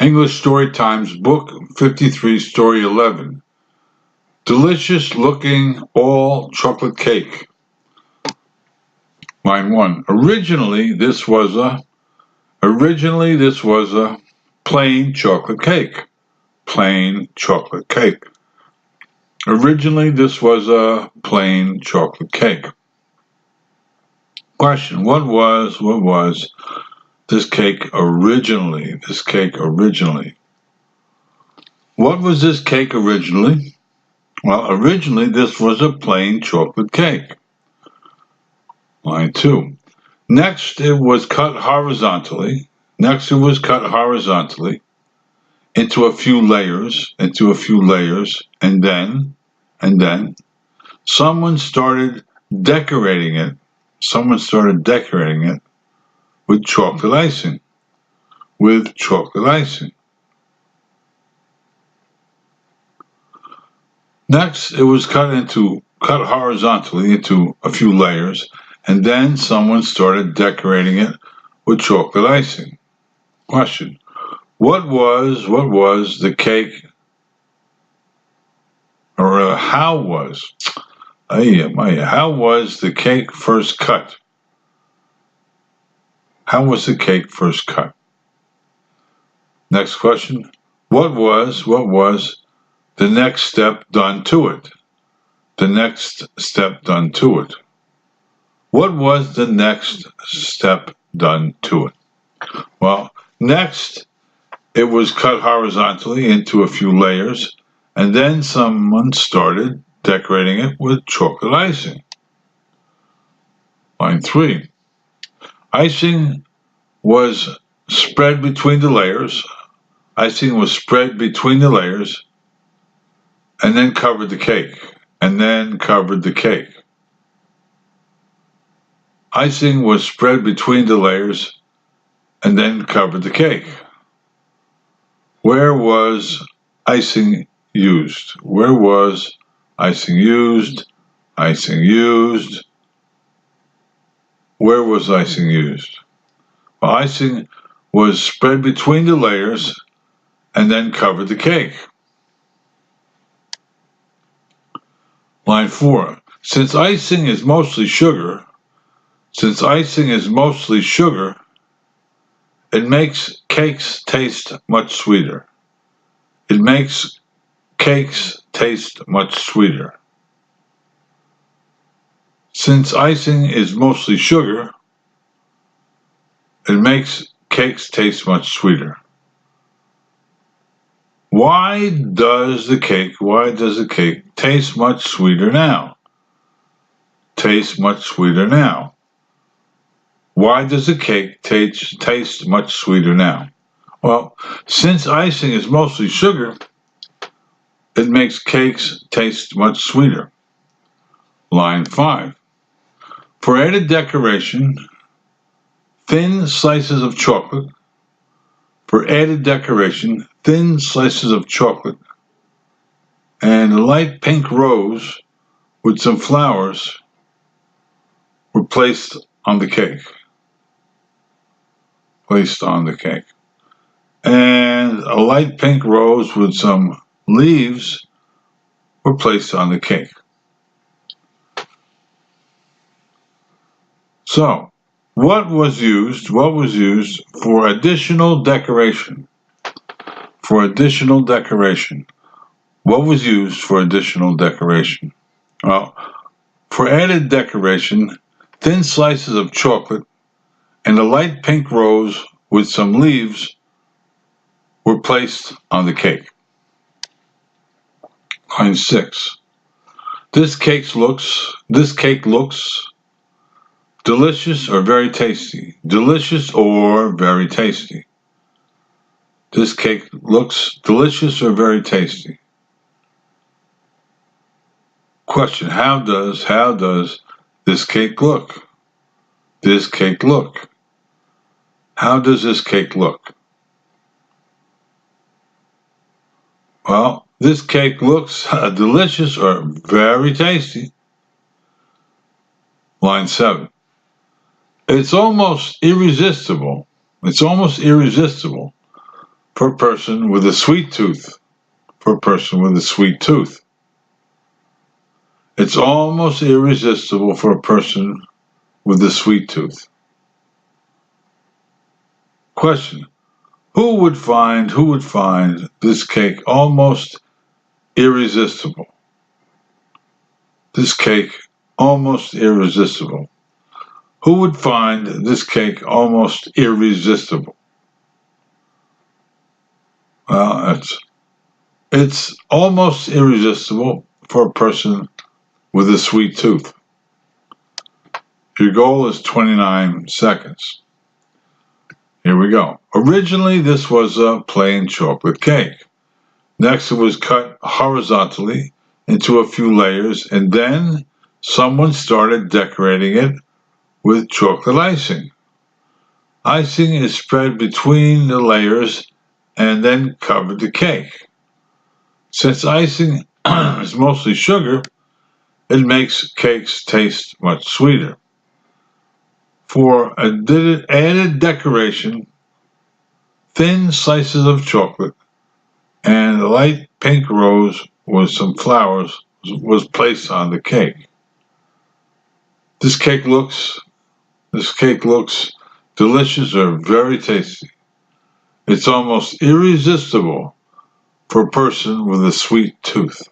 English Story Times, Book 53, Story 11. Delicious looking all chocolate cake. Line 1. Originally this was a plain chocolate cake. Plain chocolate cake. Originally this was a plain chocolate cake. Question. What was this cake originally? What was this cake originally? Well, originally this was a plain chocolate cake. Line 2. Next it was cut horizontally into a few layers, and then someone started decorating it with chocolate icing. Next, it was cut horizontally into a few layers, and then someone started decorating it with chocolate icing. Question. What was the cake, or how was the cake first cut? How was the cake first cut? Next question. What was the next step done to it? What was the next step done to it? Well, next it was cut horizontally into a few layers, and then someone started decorating it with chocolate icing. Line 3. Icing was spread between the layers. Icing was spread between the layers and then covered the cake. Icing was spread between the layers and then covered the cake. Where was icing used? Where was icing used? Where was icing used? Well, icing was spread between the layers and then covered the cake. Line 4. Since icing is mostly sugar, it makes cakes taste much sweeter. Since icing is mostly sugar, it makes cakes taste much sweeter. Why does the cake taste much sweeter now? Why does the cake taste much sweeter now? Well, since icing is mostly sugar, it makes cakes taste much sweeter. Line 5. For added decoration, thin slices of chocolate, and a light pink rose with some flowers were placed on the cake. And a light pink rose with some leaves were placed on the cake. So, what was used for additional decoration? What was used for additional decoration? Well, for added decoration, thin slices of chocolate and a light pink rose with some leaves were placed on the cake. Line 6. This cake looks delicious or very tasty. This cake looks delicious or very tasty. Question. How does this cake look? How does this cake look? Well, this cake looks delicious or very tasty. Line 7. It's almost irresistible for a person with a sweet tooth. For a person with a sweet tooth. It's almost irresistible for a person with a sweet tooth. Question. Who would find this cake almost irresistible? This cake almost irresistible. Who would find this cake almost irresistible? Well, it's almost irresistible for a person with a sweet tooth. Your goal is 29 seconds. Here we go. Originally, this was a plain chocolate cake. Next, it was cut horizontally into a few layers, and then someone started decorating it with chocolate icing. Icing is spread between the layers and then covered the cake. Since icing is mostly sugar, it makes cakes taste much sweeter. For added decoration, thin slices of chocolate and a light pink rose with some flowers was placed on the cake. This cake looks delicious or very tasty. It's almost irresistible for a person with a sweet tooth.